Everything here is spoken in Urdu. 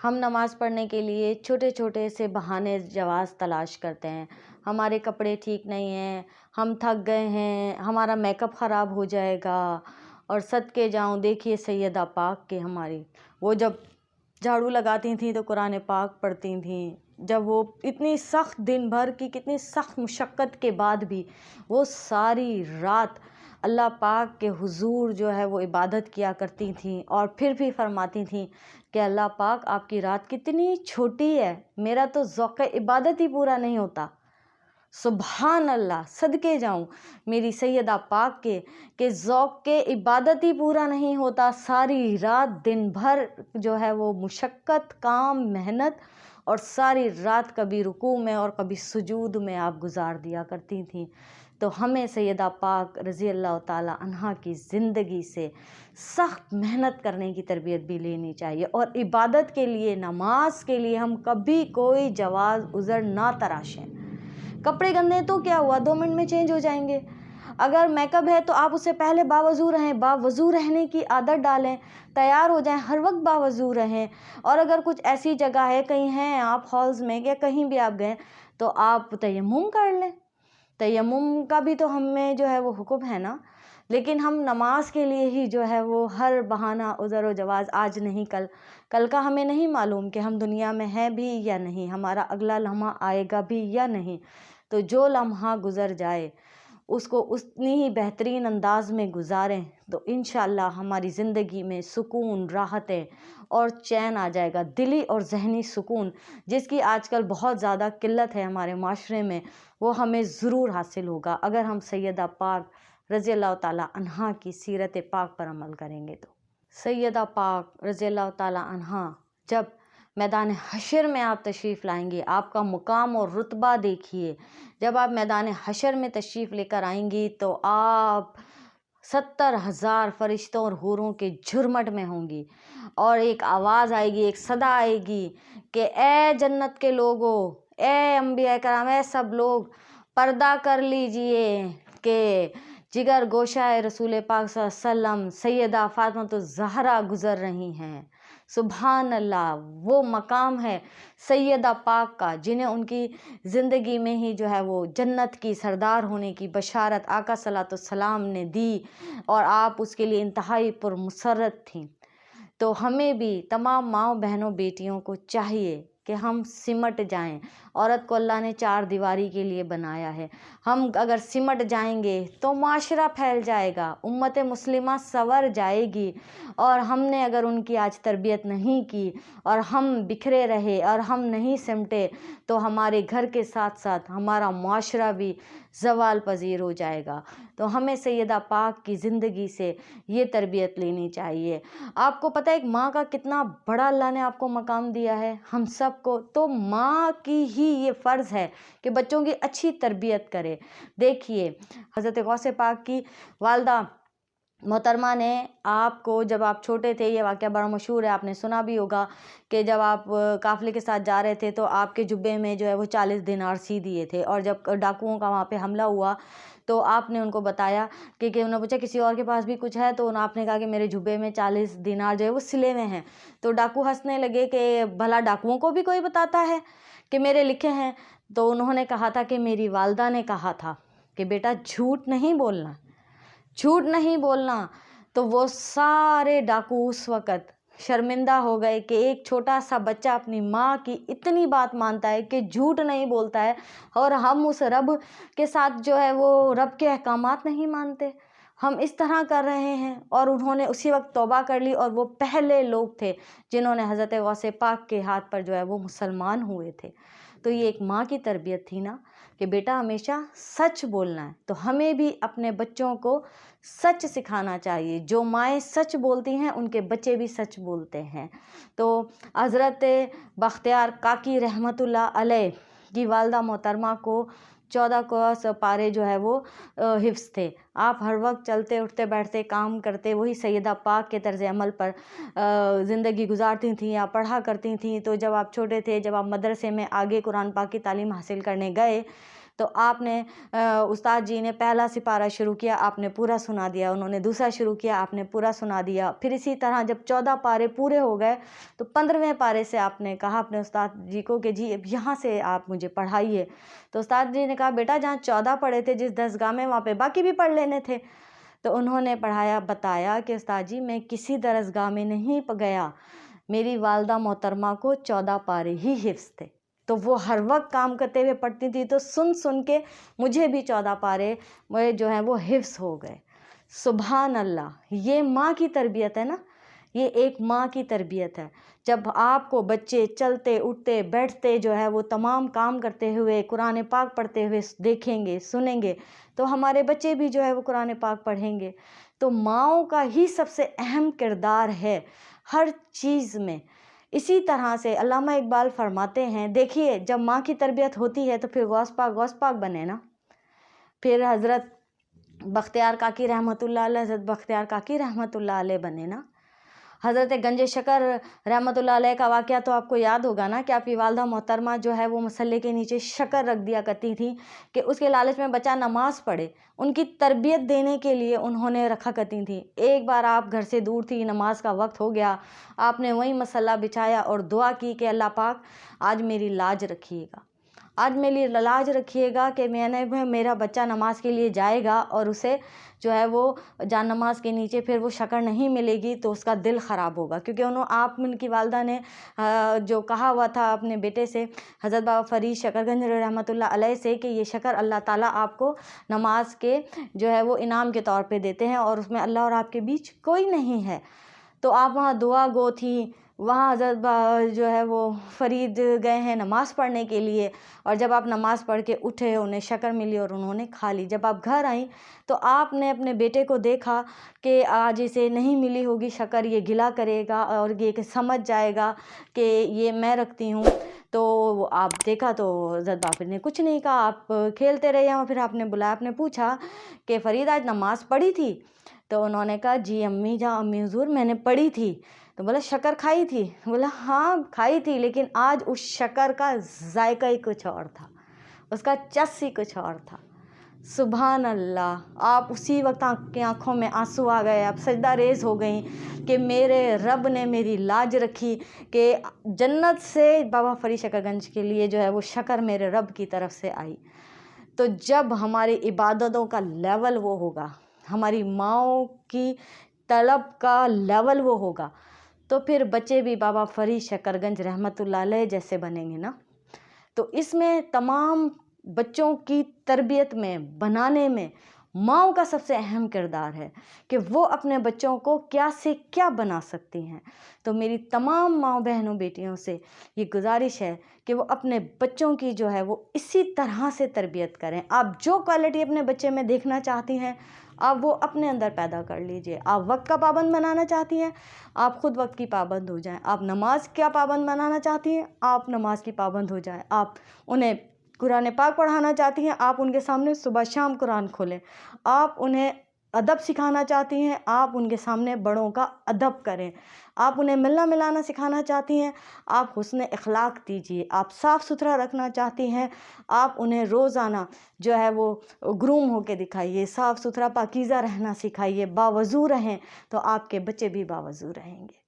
ہم نماز پڑھنے کے لیے چھوٹے چھوٹے سے بہانے جواز تلاش کرتے ہیں. ہمارے کپڑے ٹھیک نہیں ہیں، ہم تھک گئے ہیں، ہمارا میک اپ خراب ہو جائے گا. اور صدقے جاؤں، دیکھیے سیدہ پاک کے ہماری، وہ جب جھاڑو لگاتی تھیں تو قرآن پاک پڑھتی تھیں. جب وہ اتنی سخت دن بھر کی کتنی سخت مشقت کے بعد بھی وہ ساری رات اللہ پاک کے حضور جو ہے وہ عبادت کیا کرتی تھیں، اور پھر بھی فرماتی تھیں کہ اللہ پاک آپ کی رات کتنی چھوٹی ہے، میرا تو ذوق عبادت ہی پورا نہیں ہوتا. سبحان اللہ، صدقے جاؤں میری سیدہ پاک کے کہ ذوق کے عبادت ہی پورا نہیں ہوتا. ساری رات دن بھر جو ہے وہ مشقت، کام، محنت، اور ساری رات کبھی رکوع میں اور کبھی سجود میں آپ گزار دیا کرتی تھیں. تو ہمیں سیدہ پاک رضی اللہ تعالی عنہا کی زندگی سے سخت محنت کرنے کی تربیت بھی لینی چاہیے، اور عبادت کے لیے، نماز کے لیے ہم کبھی کوئی جواز عذر نہ تراشیں. کپڑے گندے تو کیا ہوا، 2 منٹ میں چینج ہو جائیں گے. اگر میک اپ ہے تو آپ اس سے پہلے باوضو رہیں، باوضو رہنے کی عادت ڈالیں، تیار ہو جائیں، ہر وقت باوضو رہیں. اور اگر کچھ ایسی جگہ ہے، کہیں ہیں آپ ہالز میں یا کہیں بھی آپ گئے، تو آپ تیمم کر لیں. تیمم کا بھی تو ہمیں جو ہے وہ حکم ہے نا. لیکن ہم نماز کے لیے ہی جو ہے وہ ہر بہانہ، عذر و جواز، آج نہیں کل کا ہمیں نہیں معلوم کہ ہم دنیا میں ہیں بھی یا نہیں، ہمارا اگلا لمحہ آئے گا بھی یا نہیں. تو جو لمحہ گزر جائے اس کو اتنی ہی بہترین انداز میں گزاریں، تو انشاءاللہ ہماری زندگی میں سکون، راحتیں اور چین آ جائے گا. دلی اور ذہنی سکون جس کی آج کل بہت زیادہ قلت ہے ہمارے معاشرے میں، وہ ہمیں ضرور حاصل ہوگا اگر ہم سیدہ پاک رضی اللہ تعالی عنہا کی سیرت پاک پر عمل کریں گے. تو سیدہ پاک رضی اللہ تعالی عنہا جب میدان حشر میں آپ تشریف لائیں گے، آپ کا مقام اور رتبہ دیکھیے. جب آپ میدان حشر میں تشریف لے کر آئیں گی تو آپ 70,000 فرشتوں اور حوروں کے جھرمٹ میں ہوں گی، اور ایک آواز آئے گی، ایک صدا آئے گی کہ اے جنت کے لوگو، اے انبیاء کرام، اے سب لوگ پردہ کر لیجئے کہ جگر گوشہ رسول پاک صلی اللہ علیہ وسلم سیدہ فاطمہ الزہرا گزر رہی ہیں. سبحان اللہ، وہ مقام ہے سیدہ پاک کا جنہیں ان کی زندگی میں ہی جو ہے وہ جنت کی سردار ہونے کی بشارت آقا صلی اللہ علیہ وسلم نے دی، اور آپ اس کے لیے انتہائی پرمسرت تھیں. تو ہمیں بھی تمام ماؤں، بہنوں، بیٹیوں کو چاہیے کہ ہم سمٹ جائیں. عورت کو اللہ نے 4 دیواری کے لیے بنایا ہے. ہم اگر سمٹ جائیں گے تو معاشرہ پھیل جائے گا، امت مسلمہ سنور جائے گی. اور ہم نے اگر ان کی آج تربیت نہیں کی اور ہم بکھرے رہے اور ہم نہیں سمٹے، تو ہمارے گھر کے ساتھ ساتھ ہمارا معاشرہ بھی زوال پذیر ہو جائے گا. تو ہمیں سیدہ پاک کی زندگی سے یہ تربیت لینی چاہیے. آپ کو پتہ ہے ایک ماں کا کتنا بڑا اللہ نے آپ کو مقام دیا ہے، ہم سب کو. تو ماں کی ہی یہ فرض ہے کہ بچوں کی اچھی تربیت کرے. دیکھیے حضرت غوث پاک کی والدہ محترمہ نے آپ کو، جب آپ چھوٹے تھے، یہ واقعہ بڑا مشہور ہے، آپ نے سنا بھی ہوگا کہ جب آپ قافلے کے ساتھ جا رہے تھے تو آپ کے جبے میں جو ہے وہ 40 دینار سی دیے تھے. اور جب ڈاکوؤں کا وہاں پہ حملہ ہوا تو آپ نے ان کو بتایا کہ انہوں نے پوچھا کسی اور کے پاس بھی کچھ ہے، تو آپ نے کہا کہ میرے جبے میں 40 دینار جو ہے وہ سلے میں ہیں. تو ڈاکو ہنسنے لگے کہ بھلا ڈاکوؤں کو بھی کوئی بتاتا ہے کہ میرے لکھے ہیں. تو انہوں نے کہا تھا کہ میری والدہ نے کہا تھا کہ بیٹا جھوٹ نہیں بولنا، جھوٹ نہیں بولنا. تو وہ سارے ڈاکو اس وقت شرمندہ ہو گئے کہ ایک چھوٹا سا بچہ اپنی ماں کی اتنی بات مانتا ہے کہ جھوٹ نہیں بولتا ہے، اور ہم اس رب کے ساتھ جو ہے وہ رب کے احکامات نہیں مانتے، ہم اس طرح کر رہے ہیں. اور انہوں نے اسی وقت توبہ کر لی، اور وہ پہلے لوگ تھے جنہوں نے حضرت غوث پاک کے ہاتھ پر جو ہے وہ مسلمان ہوئے تھے. تو یہ ایک ماں کی تربیت تھی نا کہ بیٹا ہمیشہ سچ بولنا ہے. تو ہمیں بھی اپنے بچوں کو سچ سکھانا چاہیے. جو مائیں سچ بولتی ہیں ان کے بچے بھی سچ بولتے ہیں. تو حضرت بختیار کاکی رحمۃ اللہ علیہ کی والدہ محترمہ کو 14 پارے جو ہے وہ حفظ تھے. آپ ہر وقت چلتے اٹھتے بیٹھتے کام کرتے وہی سیدہ پاک کے طرز عمل پر زندگی گزارتی تھیں یا پڑھا کرتی تھیں. تو جب آپ چھوٹے تھے، جب آپ مدرسے میں آگے قرآن پاک کی تعلیم حاصل کرنے گئے تو آپ نے استاد جی نے پہلا سپارہ شروع کیا، آپ نے پورا سنا دیا، انہوں نے دوسرا شروع کیا، آپ نے پورا سنا دیا، پھر اسی طرح جب 14 پارے پورے ہو گئے تو 15ویں پارے سے آپ نے کہا اپنے استاد جی کو کہ جی اب یہاں سے آپ مجھے پڑھائیے۔ تو استاد جی نے کہا بیٹا جہاں 14 پڑھے تھے جس درسگاہ میں، وہاں پہ باقی بھی پڑھ لینے تھے۔ تو انہوں نے پڑھایا، بتایا کہ استاد جی میں کسی درسگاہ میں نہیں گیا، میری والدہ محترمہ کو 14 پارے ہی حفظ تھے، تو وہ ہر وقت کام کرتے ہوئے پڑھتی تھی، تو سن کے مجھے بھی 14 پارے جو ہیں وہ حفظ ہو گئے۔ سبحان اللہ، یہ ماں کی تربیت ہے نا، یہ ایک ماں کی تربیت ہے۔ جب آپ کو بچے چلتے اٹھتے بیٹھتے جو ہے وہ تمام کام کرتے ہوئے قرآن پاک پڑھتے ہوئے دیکھیں گے سنیں گے، تو ہمارے بچے بھی جو ہے وہ قرآن پاک پڑھیں گے۔ تو ماؤں کا ہی سب سے اہم کردار ہے ہر چیز میں۔ اسی طرح سے علامہ اقبال فرماتے ہیں، دیکھیے جب ماں کی تربیت ہوتی ہے تو پھر غوث پاک بنے نا، پھر حضرت بختیار کاکی رحمۃ اللہ علیہ، حضرت بختیار کاکی رحمۃ اللہ علیہ بنے نا۔ حضرت گنج شکر رحمۃ اللہ علیہ کا واقعہ تو آپ کو یاد ہوگا نا کہ آپ کی والدہ محترمہ جو ہے وہ مصلے کے نیچے شکر رکھ دیا کرتی تھیں کہ اس کے لالچ میں بچہ نماز پڑھے، ان کی تربیت دینے کے لیے انہوں نے رکھا کرتی تھیں۔ ایک بار آپ گھر سے دور تھی، نماز کا وقت ہو گیا، آپ نے وہیں مصلی بچھایا اور دعا کی کہ اللہ پاک آج میری لاج رکھیے گا، آج میری لاج رکھیے گا کہ میرا بچہ نماز کے لیے جائے گا اور اسے جو ہے وہ جان نماز کے نیچے پھر وہ شکر نہیں ملے گی تو اس کا دل خراب ہوگا، کیونکہ ان کی والدہ نے جو کہا ہوا تھا اپنے بیٹے سے، حضرت بابا فرید شکر گنج رحمۃ اللہ علیہ سے، کہ یہ شکر اللہ تعالیٰ آپ کو نماز کے جو ہے وہ انعام کے طور پہ دیتے ہیں اور اس میں اللہ اور آپ کے بیچ کوئی نہیں ہے۔ تو آپ وہاں دعا گو تھی، وہاں حضرت جو ہے وہ فرید گئے ہیں نماز پڑھنے کے لیے، اور جب آپ نماز پڑھ کے اٹھے انہیں شکر ملی اور انہوں نے کھا لی۔ جب آپ گھر آئیں تو آپ نے اپنے بیٹے کو دیکھا کہ آج اسے نہیں ملی ہوگی شکر، یہ گلا کرے گا اور یہ کہ سمجھ جائے گا کہ یہ میں رکھتی ہوں۔ تو آپ دیکھا تو حضرت باپر نے کچھ نہیں کہا، آپ کھیلتے رہے ہیں، پھر آپ نے بلایا، آپ نے پوچھا کہ فرید آج نماز پڑھی تھی؟ تو انہوں نے کہا جی امی جان، امی حضور میں نے پڑھی تھی۔ تو بولا شکر کھائی تھی؟ بولا ہاں کھائی تھی، لیکن آج اس شکر کا ذائقہ ہی کچھ اور تھا، اس کا چس ہی کچھ اور تھا۔ سبحان اللہ، آپ اسی وقت آپ کی آنکھوں میں آنسو آ گئے، آپ سجدہ ریز ہو گئیں کہ میرے رب نے میری لاج رکھی، کہ جنت سے بابا فرید شکر گنج کے لیے جو ہے وہ شکر میرے رب کی طرف سے آئی۔ تو جب ہماری عبادتوں کا لیول وہ ہوگا، ہماری ماؤں کی طلب کا لیول وہ ہوگا، تو پھر بچے بھی بابا فرید شکر گنج رحمۃ اللہ علیہ جیسے بنیں گے نا۔ تو اس میں تمام بچوں کی تربیت میں بنانے میں ماؤں کا سب سے اہم کردار ہے کہ وہ اپنے بچوں کو کیا سے کیا بنا سکتی ہیں۔ تو میری تمام ماؤں بہنوں بیٹیوں سے یہ گزارش ہے کہ وہ اپنے بچوں کی جو ہے وہ اسی طرح سے تربیت کریں۔ آپ جو کوالٹی اپنے بچے میں دیکھنا چاہتی ہیں آپ وہ اپنے اندر پیدا کر لیجئے۔ آپ وقت کا پابند بنانا چاہتی ہیں، آپ خود وقت کی پابند ہو جائیں۔ آپ نماز کا پابند بنانا چاہتی ہیں، آپ نماز کی پابند ہو جائیں۔ آپ انہیں قرآن پاک پڑھانا چاہتی ہیں، آپ ان کے سامنے صبح شام قرآن کھولیں۔ آپ انہیں ادب سکھانا چاہتی ہیں، آپ ان کے سامنے بڑوں کا ادب کریں۔ آپ انہیں ملنا ملانا سکھانا چاہتی ہیں، آپ حسن اخلاق دیجیے۔ آپ صاف ستھرا رکھنا چاہتی ہیں، آپ انہیں روزانہ جو ہے وہ گروم ہو کے دکھائیے، صاف ستھرا پاکیزہ رہنا سکھائیے، باوضو رہیں، تو آپ کے بچے بھی باوضو رہیں گے۔